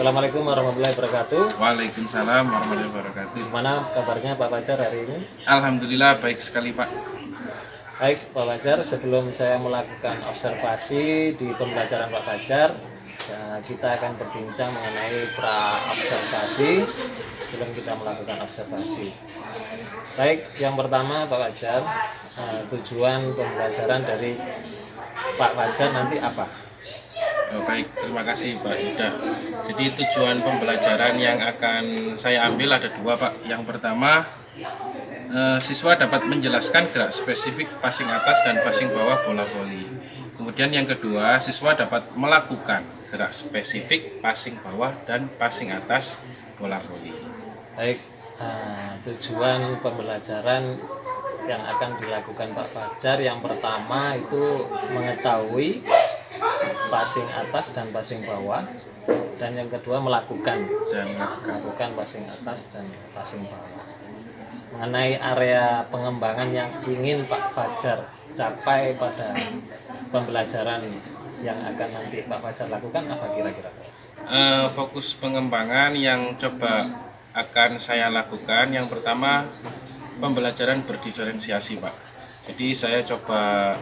Assalamualaikum warahmatullahi wabarakatuh. Waalaikumsalam warahmatullahi wabarakatuh. Gimana kabarnya Pak Fajar hari ini? Alhamdulillah baik sekali Pak. Baik Pak Fajar, sebelum saya melakukan observasi di pembelajaran Pak Fajar, kita akan berbincang mengenai pra-observasi sebelum kita melakukan observasi. Baik, yang pertama Pak Fajar, tujuan pembelajaran dari Pak Fajar nanti apa? Baik, terima kasih Pak Yuda. Jadi tujuan pembelajaran yang akan saya ambil ada dua Pak. Yang pertama, siswa dapat menjelaskan gerak spesifik passing atas dan passing bawah bola voli. Kemudian yang kedua, siswa dapat melakukan gerak spesifik passing bawah dan passing atas bola voli. Baik, tujuan pembelajaran yang akan dilakukan Pak Fajar yang pertama itu mengetahui passing atas dan passing bawah, dan yang kedua melakukan passing atas dan passing bawah. Mengenai area pengembangan yang ingin Pak Fajar capai pada pembelajaran yang akan nanti Pak Fajar lakukan apa kira-kira? Fokus pengembangan yang coba akan saya lakukan yang pertama pembelajaran berdiferensiasi Pak. Jadi saya coba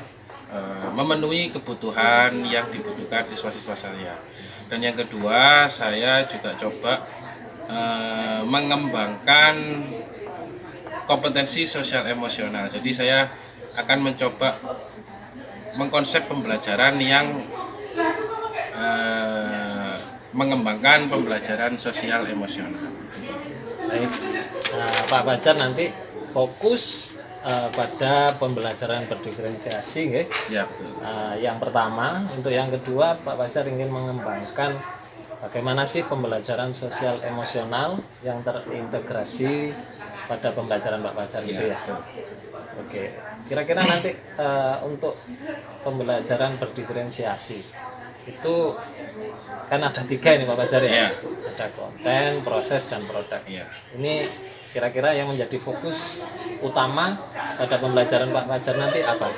memenuhi kebutuhan yang dibutuhkan siswa-siswa saya. Dan yang kedua saya juga coba mengembangkan kompetensi sosial emosional. Jadi saya akan mencoba mengkonsep pembelajaran yang mengembangkan pembelajaran sosial emosional. Baik, Pak Fajar nanti fokus pada pembelajaran berdiferensiasi, ya? Ya betul. Yang pertama, untuk yang kedua Pak Fajar ingin mengembangkan bagaimana sih pembelajaran sosial emosional yang terintegrasi pada pembelajaran Pak Fajar itu ya. Betul. Oke, kira-kira nanti untuk pembelajaran berdiferensiasi itu kan ada 3 ini Pak Fajar ya. Ya. Ada konten, proses, dan produk. Ya. Ini kira-kira yang menjadi fokus utama pada pembelajaran Pak Fajar nanti apa?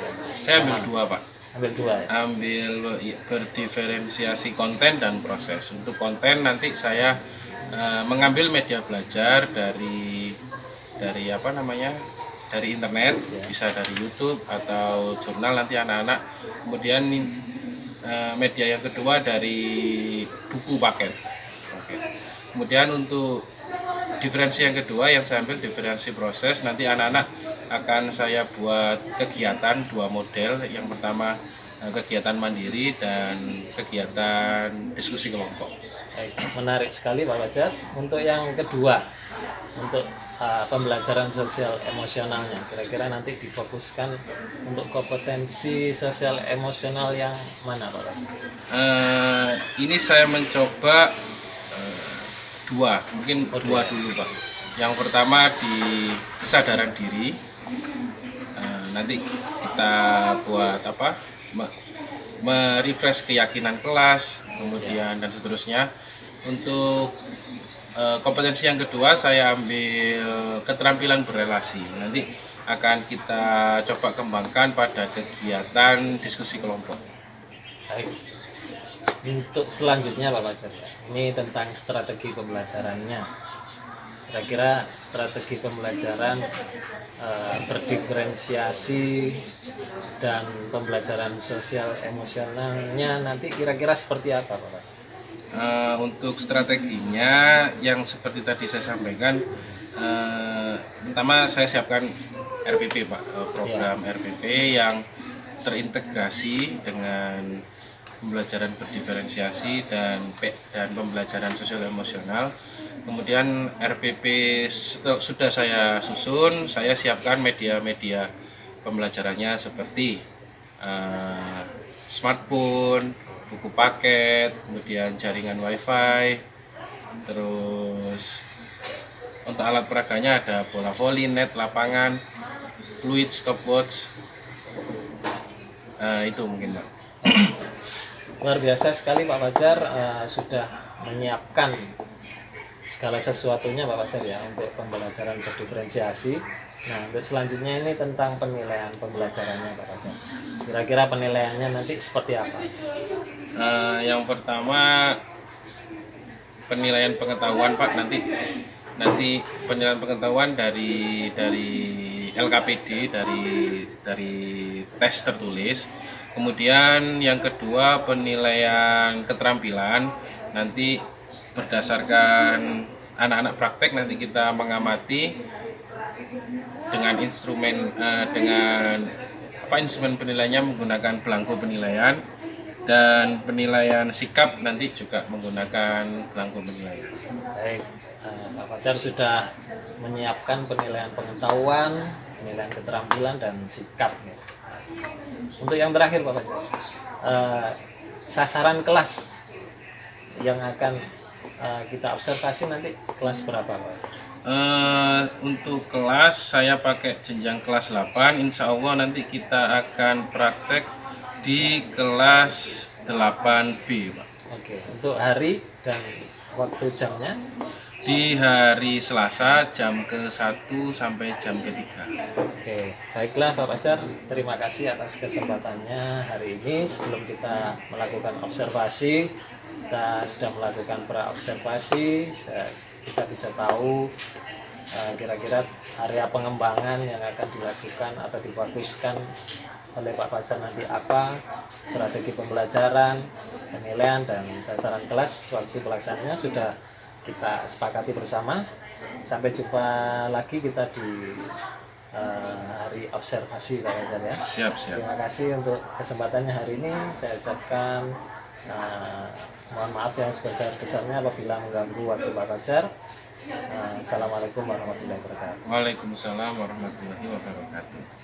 Saya ambil dua Pak. Ambil 2 ya? Ambil berdiferensiasi konten dan proses. Untuk konten nanti saya mengambil media belajar dari dari internet, bisa dari YouTube atau jurnal nanti anak-anak. Kemudian media yang kedua dari buku paket. Kemudian untuk diferensi yang kedua yang saya ambil diferensi proses, nanti anak-anak akan saya buat kegiatan 2 model. Yang pertama kegiatan mandiri dan kegiatan diskusi kelompok. Baik, menarik sekali Pak Fajar. Untuk yang kedua, untuk pembelajaran sosial emosionalnya, kira-kira nanti difokuskan untuk kompetensi sosial emosional yang mana Pak Fajar? Ini saya mencoba 2, mungkin 2 dulu Pak. Yang pertama di kesadaran diri. Nanti kita buat merefresh keyakinan kelas, kemudian dan seterusnya. Untuk kompetensi yang kedua saya ambil keterampilan berelasi. Nanti akan kita coba kembangkan pada kegiatan diskusi kelompok. Baik. Untuk selanjutnya Pak Fajar, ini tentang strategi pembelajarannya. Kira-kira strategi pembelajaran berdiferensiasi dan pembelajaran sosial emosionalnya nanti kira-kira seperti apa Pak Fajar? Untuk strateginya yang seperti tadi saya sampaikan, pertama saya siapkan RPP Pak, program RPP yang terintegrasi dengan pembelajaran berdiferensiasi dan pembelajaran sosial emosional. Kemudian RPP sudah saya susun, saya siapkan media-media pembelajarannya seperti smartphone, buku paket, kemudian jaringan wifi, terus untuk alat peraganya ada bola voli, net, lapangan, fluid, stopwatch. Itu mungkin Pak. Luar biasa sekali Pak Fajar, sudah menyiapkan segala sesuatunya Pak Fajar ya untuk pembelajaran berdiferensiasi. Nah, untuk selanjutnya ini tentang penilaian pembelajarannya Pak Fajar. Kira-kira penilaiannya nanti seperti apa? Yang pertama penilaian pengetahuan Pak, nanti penilaian pengetahuan dari LKPD, dari tes tertulis. Kemudian yang kedua penilaian keterampilan, nanti berdasarkan anak-anak praktek nanti kita mengamati dengan instrumen instrumen penilaiannya menggunakan belangko penilaian, dan penilaian sikap nanti juga menggunakan belangko penilaian. Baik, Pak Fajar sudah menyiapkan penilaian pengetahuan, penilaian keterampilan dan sikap. Untuk yang terakhir Pak Fajar, sasaran kelas yang akan kita observasi nanti kelas berapa Pak? Untuk kelas saya pakai jenjang kelas 8, insya Allah nanti kita akan praktek di kelas 8B Pak. Oke, untuk hari dan waktu jamnya? Di hari Selasa jam ke-1 sampai jam ke-3. Oke, baiklah Pak Fajar, terima kasih atas kesempatannya hari ini. Sebelum kita melakukan observasi, kita sudah melakukan pra-observasi, kita bisa tahu kira-kira area pengembangan yang akan dilakukan atau dibaguskan oleh Pak Fajar nanti apa, strategi pembelajaran, penilaian, dan sasaran kelas waktu pelaksanaannya sudah kita sepakati bersama. Sampai jumpa lagi kita di hari observasi Pak Fajar ya. Siap. Terima kasih untuk kesempatannya hari ini. Saya ucapkan mohon maaf yang sebesar-besarnya apabila mengganggu waktu Pak Fajar. Assalamualaikum warahmatullahi wabarakatuh. Waalaikumsalam warahmatullahi wabarakatuh.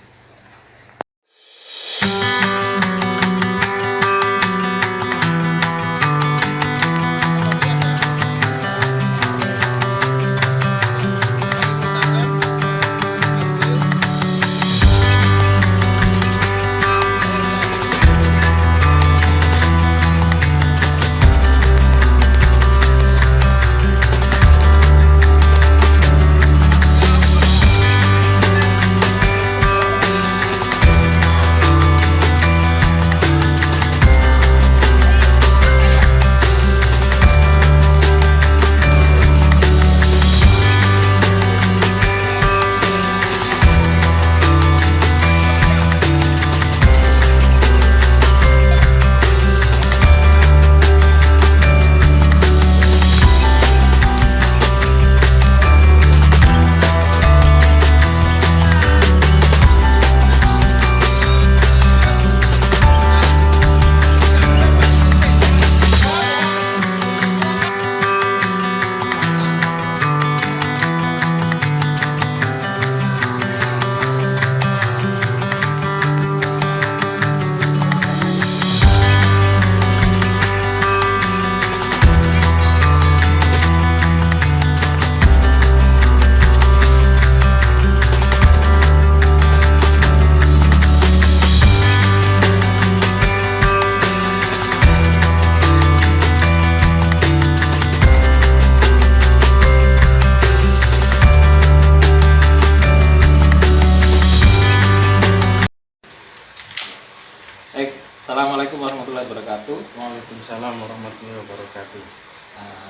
Assalamualaikum warahmatullahi wabarakatuh. Waalaikumsalam warahmatullahi wabarakatuh.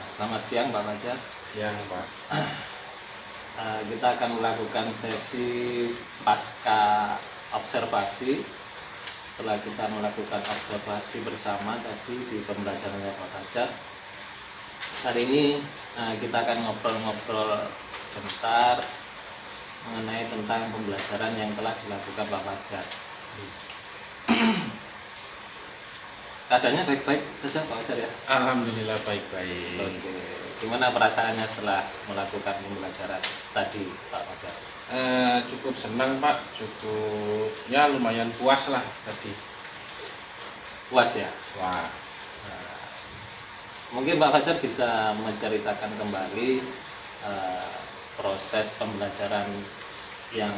Selamat siang Pak Fajar. Siang Pak. Kita akan melakukan sesi pasca observasi. Setelah kita melakukan observasi bersama tadi di pembelajaran Pak Fajar, hari ini kita akan ngobrol-ngobrol sebentar mengenai tentang pembelajaran yang telah dilakukan Pak Fajar. Keadaannya baik-baik saja Pak Fajar ya? Alhamdulillah baik-baik. Oke. Gimana perasaannya setelah melakukan pembelajaran tadi Pak Fajar? Cukup senang Pak, cukup ya lumayan puas lah tadi. Puas ya? Puas. Mungkin Pak Fajar bisa menceritakan kembali proses pembelajaran yang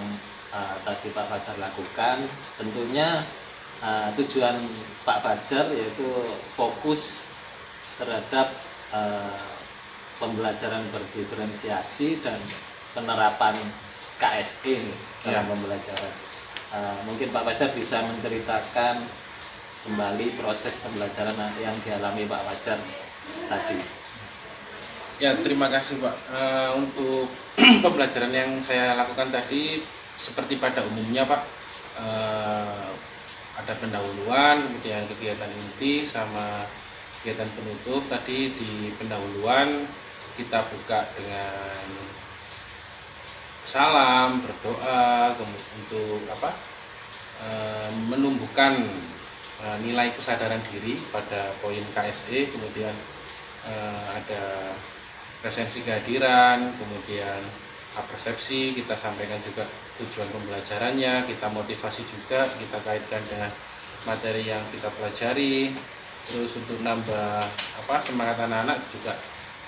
tadi Pak Fajar lakukan. Tentunya tujuan Pak Fajar yaitu fokus terhadap pembelajaran berdiferensiasi dan penerapan KSE ini dalam pembelajaran. Mungkin Pak Fajar bisa menceritakan kembali proses pembelajaran yang dialami Pak Fajar tadi. Ya, terima kasih Pak. Untuk pembelajaran yang saya lakukan tadi seperti pada umumnya Pak, eh, ada pendahuluan, kemudian kegiatan inti sama kegiatan penutup. Tadi di pendahuluan kita buka dengan salam, berdoa, untuk apa? Menumbuhkan nilai kesadaran diri pada poin KSE, kemudian ada presensi kehadiran, kemudian persepsi, kita sampaikan juga tujuan pembelajarannya, kita motivasi juga, kita kaitkan dengan materi yang kita pelajari. Terus untuk nambah semangat anak-anak juga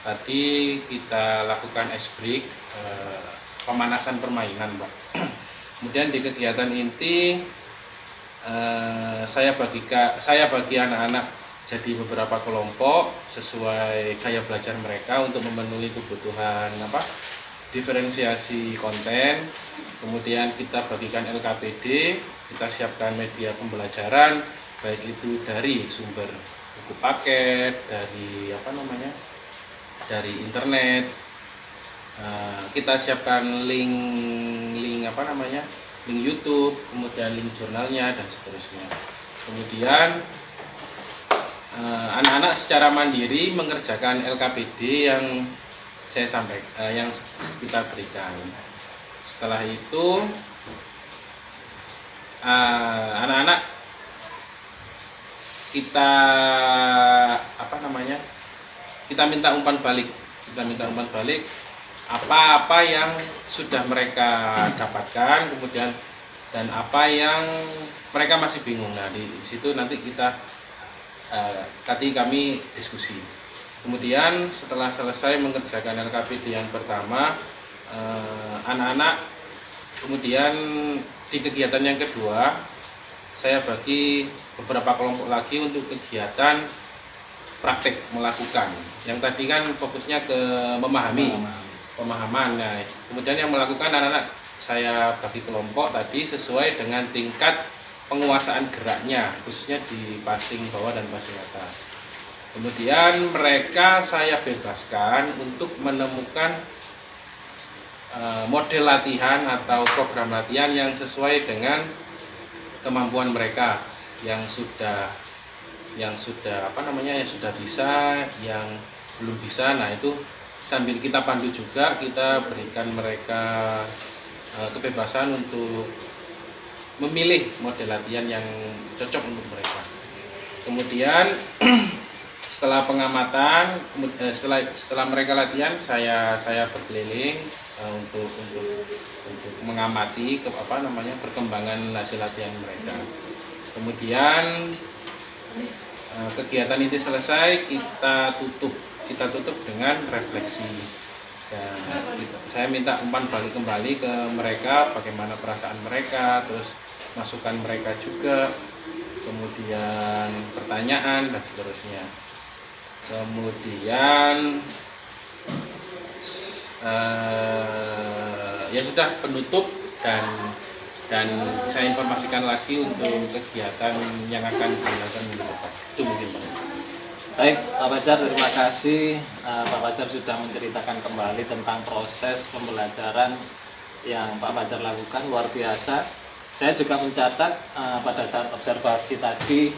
tadi kita lakukan ice break, pemanasan permainan Pak. Kemudian di kegiatan inti saya bagi anak-anak jadi beberapa kelompok sesuai gaya belajar mereka untuk memenuhi kebutuhan diferensiasi konten. Kemudian kita bagikan LKPD, kita siapkan media pembelajaran baik itu dari sumber buku paket, dari dari internet. Kita siapkan link link YouTube, kemudian link jurnalnya dan seterusnya. Kemudian anak-anak secara mandiri mengerjakan LKPD yang saya sampaikan, yang kita berikan. Setelah itu anak-anak kita kita minta umpan balik apa-apa yang sudah mereka dapatkan, kemudian dan apa yang mereka masih bingung. Nah, di situ nanti tadi kami diskusi. Kemudian setelah selesai mengerjakan LKPD yang pertama, anak-anak kemudian di kegiatan yang kedua saya bagi beberapa kelompok lagi untuk kegiatan praktek melakukan. Yang tadi kan fokusnya ke pemahaman. Nah, kemudian yang melakukan anak-anak saya bagi kelompok tadi sesuai dengan tingkat penguasaan geraknya, khususnya di passing bawah dan passing atas. Kemudian mereka saya bebaskan untuk menemukan model latihan atau program latihan yang sesuai dengan kemampuan mereka, yang sudah bisa, yang belum bisa. Nah, itu sambil kita pandu juga, kita berikan mereka kebebasan untuk memilih model latihan yang cocok untuk mereka. Kemudian setelah pengamatan, setelah mereka latihan, saya berkeliling untuk mengamati perkembangan hasil latihan mereka. Kemudian kegiatan ini selesai, kita tutup dengan refleksi. Dan saya minta umpan balik kembali ke mereka, bagaimana perasaan mereka, terus masukan mereka juga, kemudian pertanyaan dan seterusnya. Kemudian ya sudah, penutup dan saya informasikan lagi untuk kegiatan yang akan dilakukan minggu depan. Itu mungkin Pak. Baik, Pak Fajar, terima kasih. Pak Fajar sudah menceritakan kembali tentang proses pembelajaran yang Pak Fajar lakukan, luar biasa. Saya juga mencatat pada saat observasi tadi,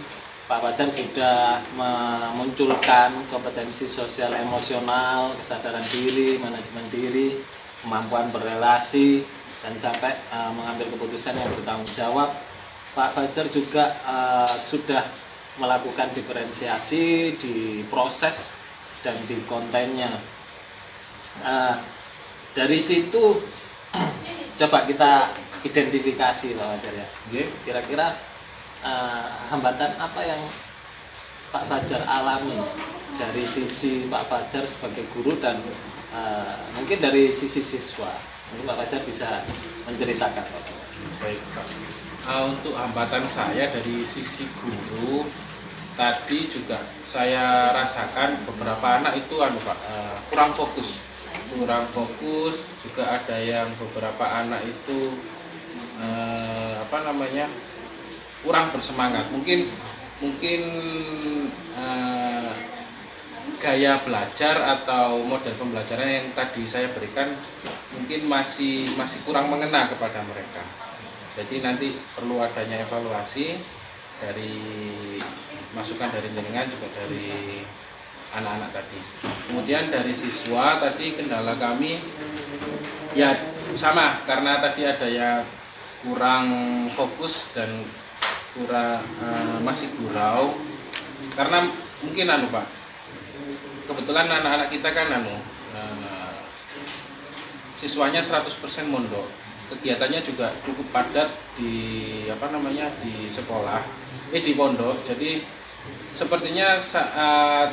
Pak Fajar sudah memunculkan kompetensi sosial emosional, kesadaran diri, manajemen diri, kemampuan berrelasi, dan sampai mengambil keputusan yang bertanggung jawab. Pak Fajar juga sudah melakukan diferensiasi di proses dan di kontennya. Dari situ coba kita identifikasi Pak Fajar ya. Kira-kira hambatan apa yang Pak Fajar alami dari sisi Pak Fajar sebagai guru dan mungkin dari sisi siswa. Mungkin Pak Fajar bisa menceritakan Pak Fajar. Baik Pak. Untuk hambatan saya dari sisi guru, tadi juga saya rasakan beberapa anak itu kurang fokus, juga ada yang beberapa anak itu kurang bersemangat. Mungkin gaya belajar atau model pembelajaran yang tadi saya berikan mungkin masih kurang mengena kepada mereka. Jadi nanti perlu adanya evaluasi dari masukan dari jenengan juga dari anak-anak tadi. Kemudian dari siswa tadi kendala kami ya sama, karena tadi ada yang kurang fokus dan kurang masih gurau, karena mungkin Pak, kebetulan anak-anak kita kan siswanya 100% mondok, kegiatannya juga cukup padat di di sekolah, di pondok. Jadi sepertinya saat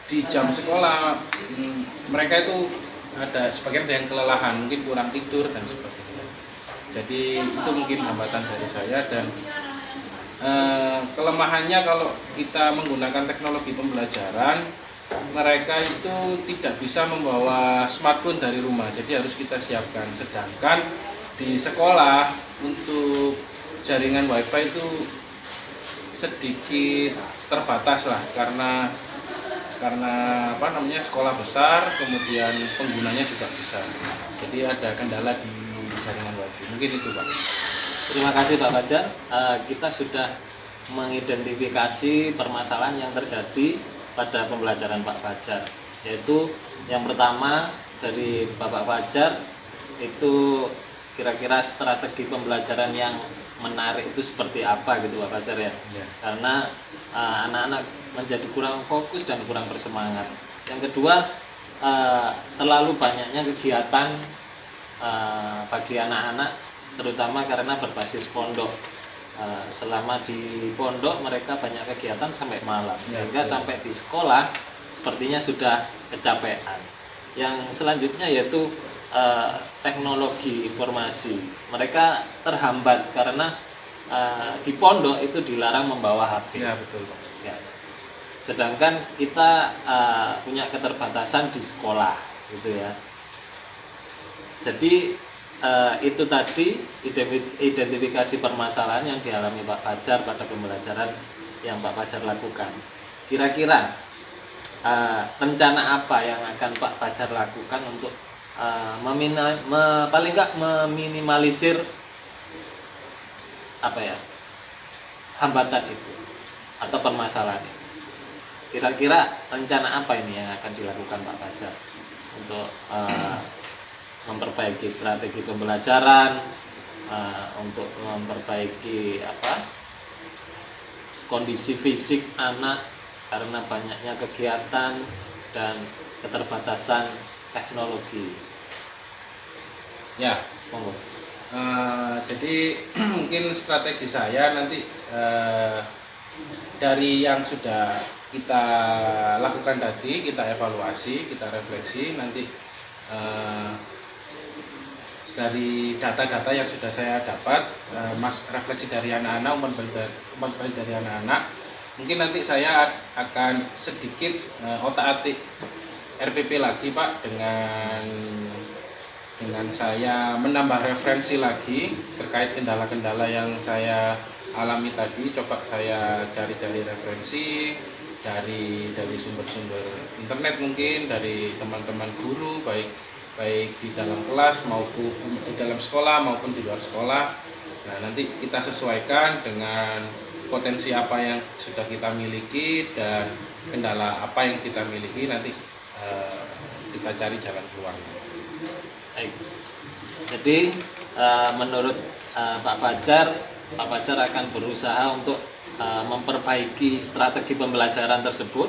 di jam sekolah mereka itu ada sebagian yang kelelahan, mungkin kurang tidur dan sebagainya. Jadi itu mungkin hambatan dari saya, dan kelemahannya kalau kita menggunakan teknologi pembelajaran, mereka itu tidak bisa membawa smartphone dari rumah, jadi harus kita siapkan. Sedangkan di sekolah untuk jaringan wifi itu sedikit terbatas lah, karena sekolah besar, kemudian penggunanya juga besar, jadi ada kendala di jaringan wifi. Mungkin itu Pak. Terima kasih Pak Fajar. Kita sudah mengidentifikasi permasalahan yang terjadi pada pembelajaran Pak Fajar, yaitu yang pertama dari Bapak Fajar itu kira-kira strategi pembelajaran yang menarik itu seperti apa gitu Pak Fajar ya. Karena anak-anak menjadi kurang fokus dan kurang bersemangat. Yang kedua, terlalu banyaknya kegiatan bagi anak-anak, terutama karena berbasis pondok. Selama di pondok mereka banyak kegiatan sampai malam, sehingga sampai di sekolah sepertinya sudah kecapean. Yang selanjutnya yaitu teknologi informasi. Mereka terhambat karena di pondok itu dilarang membawa HP. Ya, betul. Ya. Sedangkan kita punya keterbatasan di sekolah, gitu ya. Jadi itu tadi identifikasi permasalahan yang dialami Pak Fajar pada pembelajaran yang Pak Fajar lakukan. Kira-kira rencana apa yang akan Pak Fajar lakukan untuk paling nggak meminimalisir hambatan itu atau permasalahan itu? Kira-kira rencana apa ini yang akan dilakukan Pak Fajar untuk memperbaiki strategi pembelajaran, untuk memperbaiki kondisi fisik anak karena banyaknya kegiatan dan keterbatasan teknologi. Ya, monggo. Jadi mungkin strategi saya nanti dari yang sudah kita lakukan tadi, kita evaluasi, kita refleksi, nanti dari data-data yang sudah saya dapat, refleksi dari anak-anak, umpan balik dari anak-anak, mungkin nanti saya akan sedikit otak-atik RPP lagi Pak, dengan saya menambah referensi lagi terkait kendala-kendala yang saya alami tadi. Coba saya cari-cari referensi dari sumber-sumber internet, mungkin dari teman-teman guru, baik di dalam kelas maupun di dalam sekolah maupun di luar sekolah. Nah, nanti kita sesuaikan dengan potensi apa yang sudah kita miliki dan kendala apa yang kita miliki, nanti kita cari jalan keluar. Baik. Jadi menurut Pak Fajar akan berusaha untuk memperbaiki strategi pembelajaran tersebut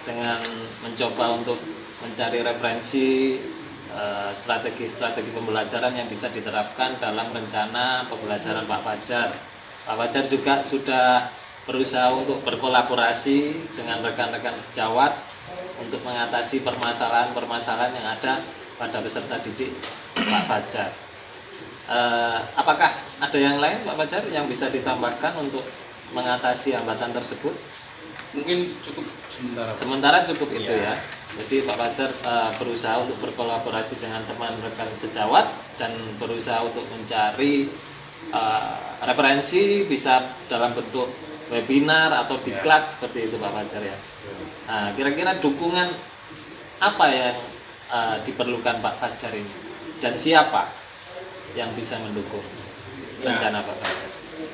dengan mencoba untuk mencari referensi strategi pembelajaran yang bisa diterapkan dalam rencana pembelajaran Pak Fajar. Pak Fajar juga sudah berusaha untuk berkolaborasi dengan rekan-rekan sejawat untuk mengatasi permasalahan-permasalahan yang ada pada peserta didik Pak Fajar. Apakah ada yang lain Pak Fajar yang bisa ditambahkan untuk mengatasi hambatan tersebut? Mungkin cukup sementara cukup itu ya. Jadi Pak Fajar berusaha untuk berkolaborasi dengan teman rekan sejawat dan berusaha untuk mencari referensi, bisa dalam bentuk webinar atau diklat seperti itu Pak Fajar ya. Nah, kira-kira dukungan apa yang diperlukan Pak Fajar ini dan siapa yang bisa mendukung rencana Pak Fajar?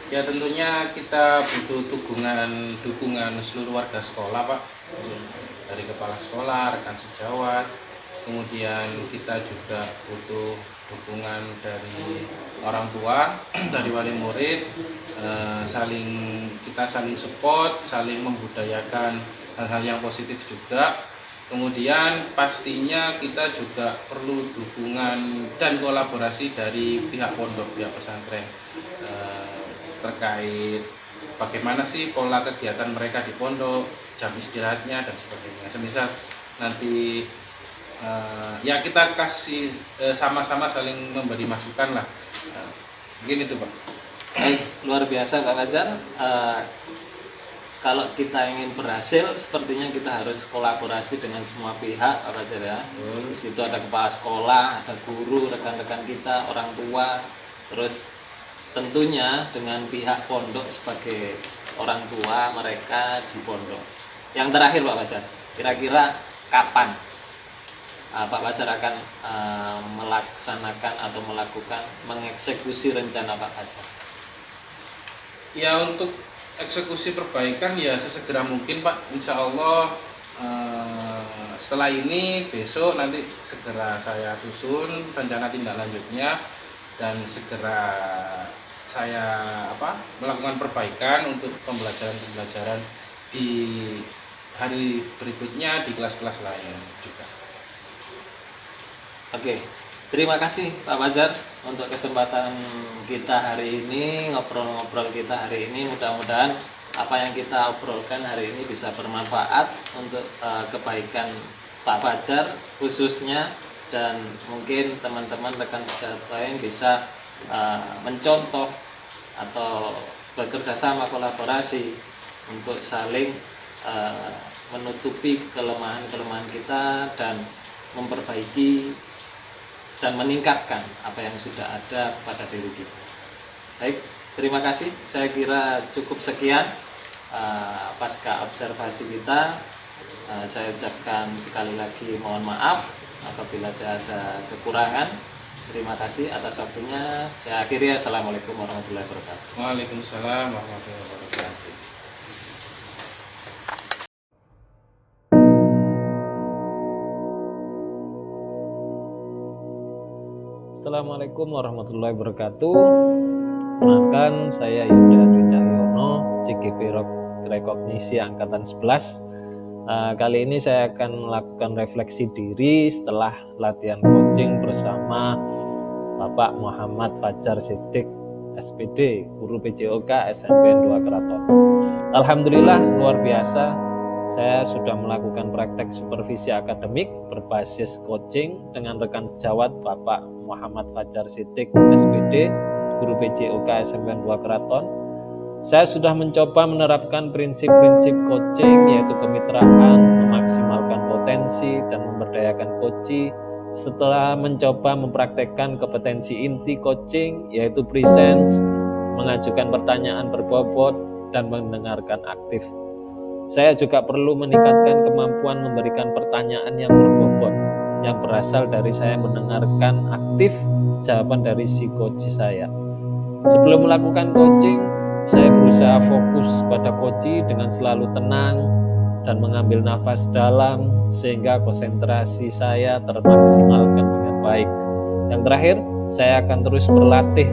Ya tentunya kita butuh dukungan seluruh warga sekolah Pak, dari kepala sekolah, rekan sejawat, kemudian kita juga butuh dukungan dari orang tua, dari wali murid, kita saling support, saling membudayakan hal-hal yang positif juga. Kemudian pastinya kita juga perlu dukungan dan kolaborasi dari pihak pondok, pihak pesantren, terkait bagaimana sih pola kegiatan mereka di pondok, jam istirahatnya dan sebagainya. Semisal nanti ya kita kasih sama-sama saling memberi masukan lah. Mungkin itu Pak. Baik, luar biasa Pak Fajar. Kalau kita ingin berhasil, sepertinya kita harus kolaborasi dengan semua pihak, Pak Fajar ya. Di situ ada kepala sekolah, ada guru, rekan-rekan kita, orang tua, terus tentunya dengan pihak pondok sebagai orang tua mereka di pondok. Yang terakhir Pak Fajar, kira-kira kapan Pak Fajar akan melaksanakan atau mengeksekusi rencana Pak Fajar? Ya untuk eksekusi perbaikan ya sesegera mungkin Pak, insya Allah setelah ini besok nanti segera saya susun rencana tindak lanjutnya dan segera saya melakukan perbaikan untuk pembelajaran di hari berikutnya di kelas-kelas lain juga. Oke, terima kasih Pak Fajar untuk kesempatan kita hari ini, ngobrol-ngobrol kita hari ini. Mudah-mudahan apa yang kita obrolkan hari ini bisa bermanfaat untuk kebaikan Pak Fajar khususnya, dan mungkin teman-teman rekan sejawat lain bisa mencontoh atau bekerja sama, kolaborasi untuk saling menutupi kelemahan-kelemahan kita dan memperbaiki dan meningkatkan apa yang sudah ada pada diri kita. Baik, terima kasih. Saya kira cukup sekian pasca observasi kita. Saya ucapkan sekali lagi mohon maaf apabila saya ada kekurangan. Terima kasih atas waktunya. Saya akhiri. Assalamualaikum warahmatullahi wabarakatuh. Waalaikumsalam warahmatullahi wabarakatuh. Assalamualaikum warahmatullahi wabarakatuh. Perkenalkan, saya Yuda Dwi Cahyono, CGP Rekognisi Angkatan 11. Kali ini saya akan melakukan refleksi diri setelah latihan coaching bersama Bapak Muhammad Fajar Siddiq, SPD, Guru PJOK SMPN 2 Keraton. Alhamdulillah, luar biasa. Saya sudah melakukan praktek supervisi akademik berbasis coaching dengan rekan sejawat Bapak Muhammad Fajar Siddiq, SPD, Guru PJOK SMPN 2 Keraton. Saya sudah mencoba menerapkan prinsip-prinsip coaching, yaitu kemitraan, memaksimalkan potensi, dan memberdayakan coachee. Setelah mencoba mempraktekkan kompetensi inti coaching, yaitu presence, mengajukan pertanyaan berbobot, dan mendengarkan aktif. Saya juga perlu meningkatkan kemampuan memberikan pertanyaan yang berbobot, yang berasal dari saya mendengarkan aktif jawaban dari si coachee saya. Sebelum melakukan coaching, saya berusaha fokus pada coachee dengan selalu tenang dan mengambil nafas dalam sehingga konsentrasi saya termaksimalkan dengan baik. Yang terakhir, saya akan terus berlatih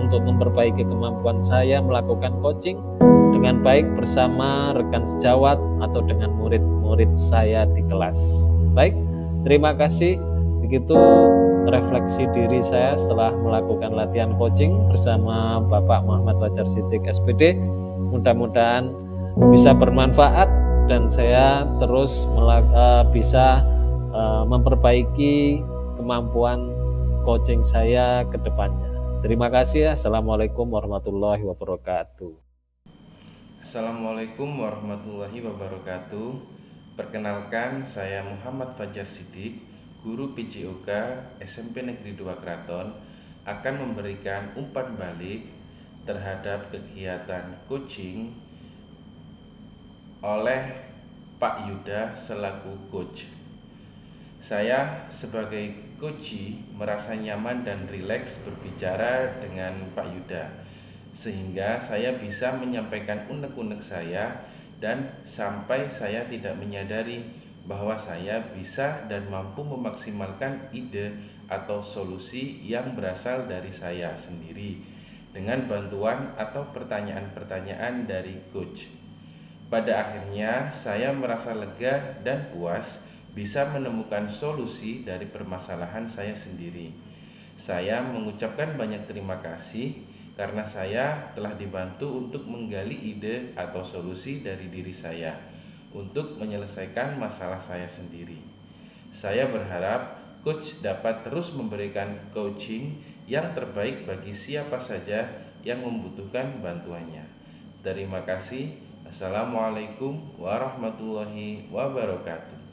untuk memperbaiki kemampuan saya melakukan coaching dengan baik bersama rekan sejawat atau dengan murid-murid saya di kelas. Baik, terima kasih. Begitu refleksi diri saya setelah melakukan latihan coaching bersama Bapak Muhammad Fajar Siddiq, SPD. Mudah-mudahan bisa bermanfaat dan saya terus bisa memperbaiki kemampuan coaching saya ke depannya. Terima kasih. Assalamualaikum warahmatullahi wabarakatuh. Assalamualaikum warahmatullahi wabarakatuh. Perkenalkan, saya Muhammad Fajar Siddiq, Guru PJOK SMP Negeri 2 Keraton. akan memberikan umpan balik terhadap kegiatan coaching oleh Pak Yuda selaku coach. Saya sebagai coach merasa nyaman dan rileks berbicara dengan Pak Yuda, sehingga saya bisa menyampaikan unek-unek saya dan sampai saya tidak menyadari bahwa saya bisa dan mampu memaksimalkan ide atau solusi yang berasal dari saya sendiri dengan bantuan atau pertanyaan-pertanyaan dari coach. Pada akhirnya saya merasa lega dan puas bisa menemukan solusi dari permasalahan saya sendiri. Saya mengucapkan banyak terima kasih karena saya telah dibantu untuk menggali ide atau solusi dari diri saya untuk menyelesaikan masalah saya sendiri. Saya berharap coach dapat terus memberikan coaching yang terbaik bagi siapa saja yang membutuhkan bantuannya. Terima kasih. Assalamualaikum warahmatullahi wabarakatuh.